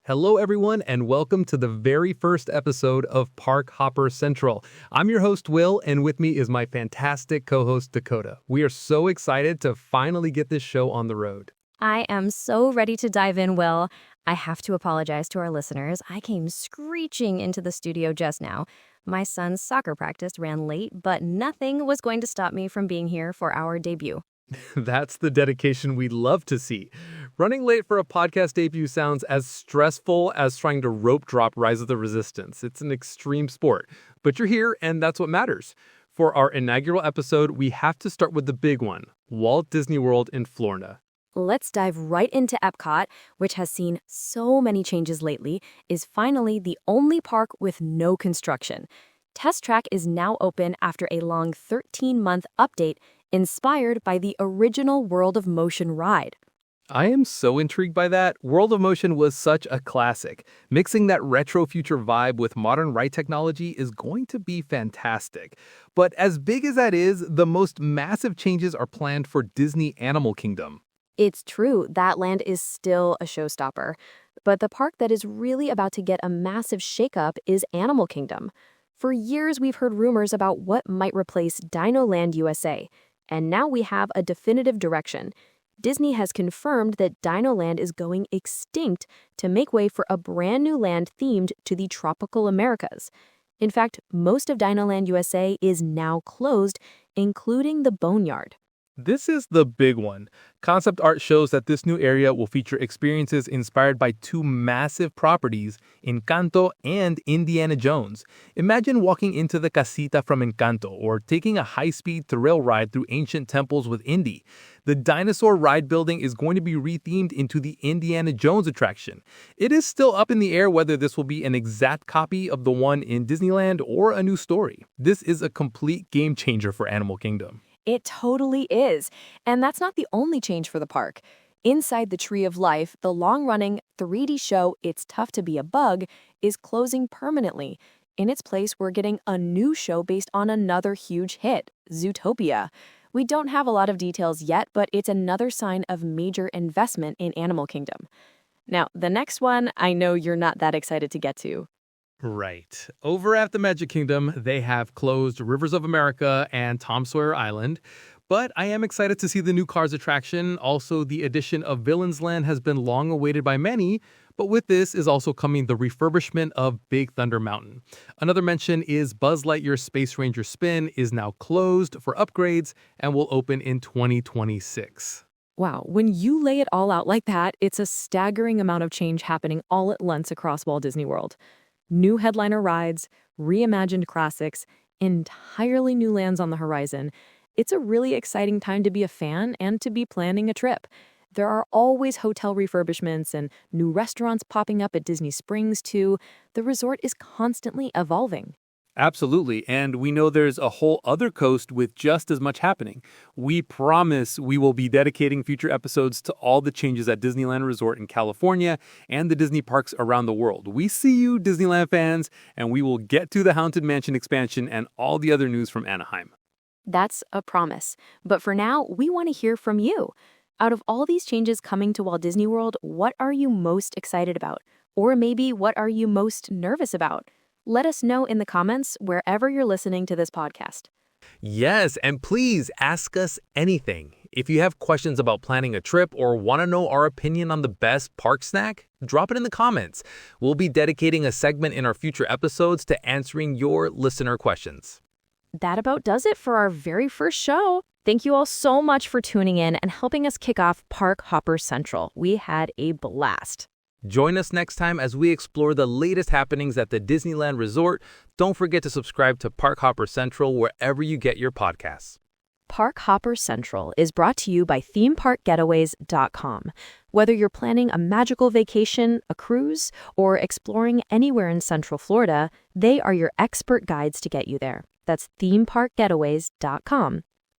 Hello, everyone, and welcome to the very first episode of Park Hopper Central. I'm your host, Will, and with me is my fantastic co-host, Dakota. We are so excited to finally get this show on the road. I am so ready to dive in, Will. I have to apologize to our listeners. I came screeching into the studio just now. My son's soccer practice ran late, but nothing was going to stop me from being here for our debut. That's the dedication we love to see. Running late for a podcast debut sounds as stressful as trying to rope drop Rise of the Resistance. It's an extreme sport, but you're here and that's what matters. For our inaugural episode, we have to start with the big one, Walt Disney World in Florida. Let's dive right into EPCOT, which has seen so many changes lately, is finally the only park with no construction. Test Track is now open after a long 13-month update inspired by the original World of Motion ride. I am so intrigued by that. World of Motion was such a classic. Mixing that retro future vibe with modern ride technology is going to be fantastic. But as big as that is, the most massive changes are planned for Disney Animal Kingdom. It's true, that land is still a showstopper. But the park that is really about to get a massive shakeup is Animal Kingdom. For years, we've heard rumors about what might replace DinoLand U.S.A., and now we have a definitive direction. Disney has confirmed that DinoLand is going extinct to make way for a brand new land themed to the tropical Americas. In fact, most of DinoLand U.S.A. is now closed, including the Boneyard. This is the big one. Concept art shows that this new area will feature experiences inspired by two massive properties, Encanto and Indiana Jones. Imagine walking into the casita from Encanto or taking a high-speed thrill ride through ancient temples with Indy. The dinosaur ride building is going to be rethemed into the Indiana Jones attraction. It is still up in the air whether this will be an exact copy of the one in Disneyland or a new story. This is a complete game changer for Animal Kingdom. It totally is. And that's not the only change for the park. Inside the Tree of Life, the long-running 3D show It's Tough to Be a Bug is closing permanently. In its place, we're getting a new show based on another huge hit, Zootopia. We don't have a lot of details yet, but it's another sign of major investment in Animal Kingdom. Now, the next one, I know you're not that excited to get to. Right. Over at the Magic Kingdom, they have closed Rivers of America and Tom Sawyer Island. But I am excited to see the new Cars attraction. Also, the addition of Villains Land has been long awaited by many. But with this is also coming the refurbishment of Big Thunder Mountain. Another mention is Buzz Lightyear Space Ranger Spin is now closed for upgrades and will open in 2026. Wow, when you lay it all out like that, it's a staggering amount of change happening all at once across Walt Disney World. New headliner rides, reimagined classics, entirely new lands on the horizon. It's a really exciting time to be a fan and to be planning a trip. There are always hotel refurbishments and new restaurants popping up at Disney Springs, too. The resort is constantly evolving. Absolutely, and we know there's a whole other coast with just as much happening. We promise we will be dedicating future episodes to all the changes at Disneyland Resort in California and the Disney parks around the world. We see you, Disneyland fans, and we will get to the Haunted Mansion expansion and all the other news from Anaheim. That's a promise. But for now, we want to hear from you. Out of all these changes coming to Walt Disney World, what are you most excited about? Or maybe what are you most nervous about? Let us know in the comments wherever you're listening to this podcast. Yes, and please ask us anything. If you have questions about planning a trip or want to know our opinion on the best park snack, drop it in the comments. We'll be dedicating a segment in our future episodes to answering your listener questions. That about does it for our very first show. Thank you all so much for tuning in and helping us kick off Park Hopper Central. We had a blast. Join us next time as we explore the latest happenings at the Disneyland Resort. Don't forget to subscribe to Park Hopper Central wherever you get your podcasts. Park Hopper Central is brought to you by themeparkgetaways.com. Whether you're planning a magical vacation, a cruise, or exploring anywhere in Central Florida, they are your expert guides to get you there. That's themeparkgetaways.com.